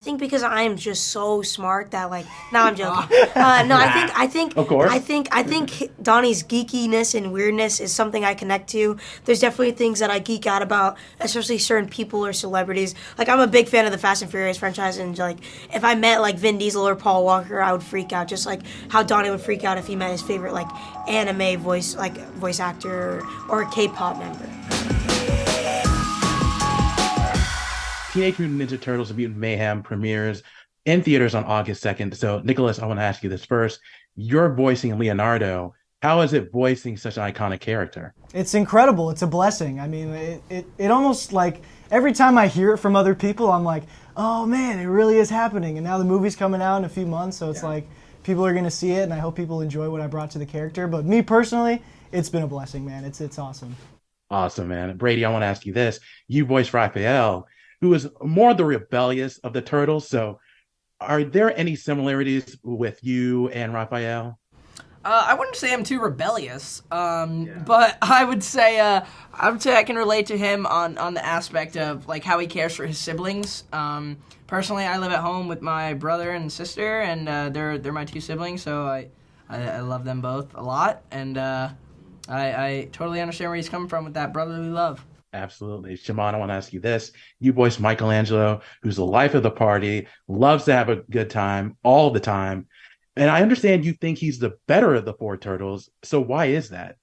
I think because I am just so smart that no, I'm joking. No, I think Of course. I think Donnie's geekiness and weirdness is something I connect to. There's definitely things that I geek out about, especially certain people or celebrities. Like, I'm a big fan of the Fast and Furious franchise, and if I met Vin Diesel or Paul Walker, I would freak out, just like how Donnie would freak out if he met his favorite anime voice actor or a K-pop member. Teenage Mutant Ninja Turtles: Mutant Mayhem premieres in theaters on August 2nd. So, Nicholas, I want to ask you this first. You're voicing Leonardo. How is it voicing such an iconic character? It's incredible. It's a blessing. I mean, it almost every time I hear it from other people, I'm like, oh man, it really is happening. And now the movie's coming out in a few months, so it's people are going to see it, and I hope people enjoy what I brought to the character. But me personally, it's been a blessing, man. It's awesome. Awesome, man. Brady, I want to ask you this. You voiced Raphael, who is more the rebellious of the turtles. So are there any similarities with you and Raphael? I wouldn't say I'm too rebellious, but I would say I can relate to him on the aspect of how he cares for his siblings. Personally, I live at home with my brother and sister, and they're my two siblings, so I love them both a lot, and I totally understand where he's coming from with that brotherly love. Absolutely. Shimon, I want to ask you this. You voice Michelangelo, who's the life of the party, loves to have a good time all the time. And I understand you think he's the better of the four turtles. So why is that?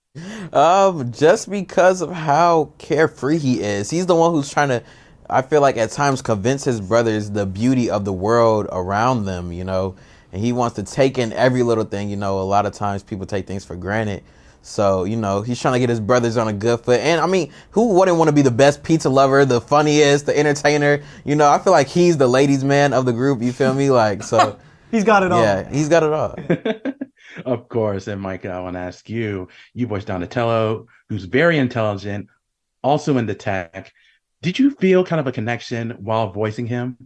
Just because of how carefree he is. He's the one who's trying to, I feel like at times, convince his brothers the beauty of the world around them, and he wants to take in every little thing. A lot of times people take things for granted. So, he's trying to get his brothers on a good foot. And, I mean, who wouldn't want to be the best pizza lover, the funniest, the entertainer? I feel like he's the ladies' man of the group, you feel me? So... He's got it all. Yeah, he's got it all. Of course. And, Micah, I want to ask you. You voiced Donatello, who's very intelligent, also into tech. Did you feel kind of a connection while voicing him?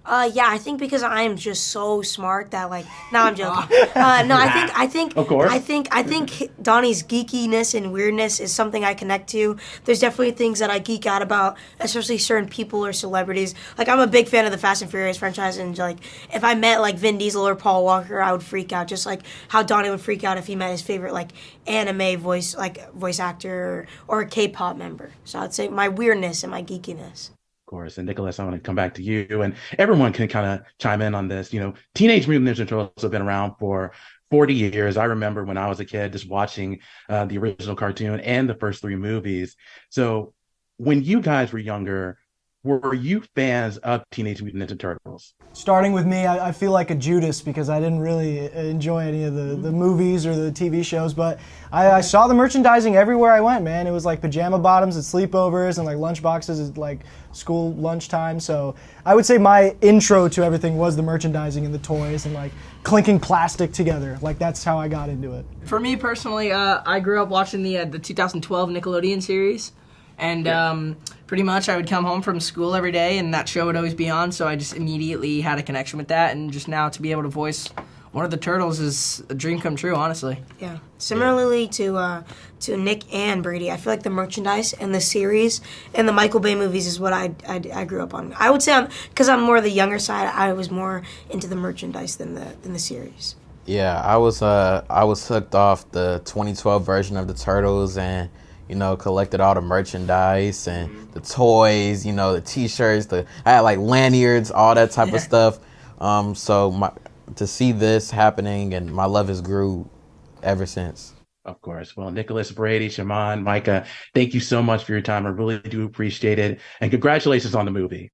Yeah, I think because I am just so smart that no, I'm joking. No, I think Of course. I think Donnie's geekiness and weirdness is something I connect to. There's definitely things that I geek out about, especially certain people or celebrities. I'm a big fan of the Fast and Furious franchise, and if I met Vin Diesel or Paul Walker, I would freak out, just like how Donnie would freak out if he met his favorite anime voice actor or a K-pop member. So I'd say my weirdness and my geekiness. Course. And Nicholas, I want to come back to you, and everyone can kind of chime in on this. Teenage Mutant Ninja Turtles have been around for 40 years. I remember when I was a kid just watching the original cartoon and the first three movies. So when you guys were younger, were you fans of Teenage Mutant Ninja Turtles? Starting with me, I feel like a Judas because I didn't really enjoy any of the movies or the TV shows, but I saw the merchandising everywhere I went, man. It was pajama bottoms at sleepovers and lunch boxes at school lunchtime. So I would say my intro to everything was the merchandising and the toys and clinking plastic together. That's how I got into it. For me personally, I grew up watching the 2012 Nickelodeon series. And pretty much I would come home from school every day, and that show would always be on, so I just immediately had a connection with that, and just now to be able to voice one of the turtles is a dream come true, honestly. Yeah. Similarly to Nick and Brady, I feel like the merchandise and the series and the Michael Bay movies is what I grew up on. I would say because I'm more the younger side, I was more into the merchandise than the series. Yeah, I was hooked off the 2012 version of the Turtles, and collected all the merchandise and the toys, the T-shirts. I had lanyards, all that type of stuff. To see this happening, and my love has grew ever since. Of course. Well, Nicholas, Brady, Shimon, Micah, thank you so much for your time. I really do appreciate it. And congratulations on the movie.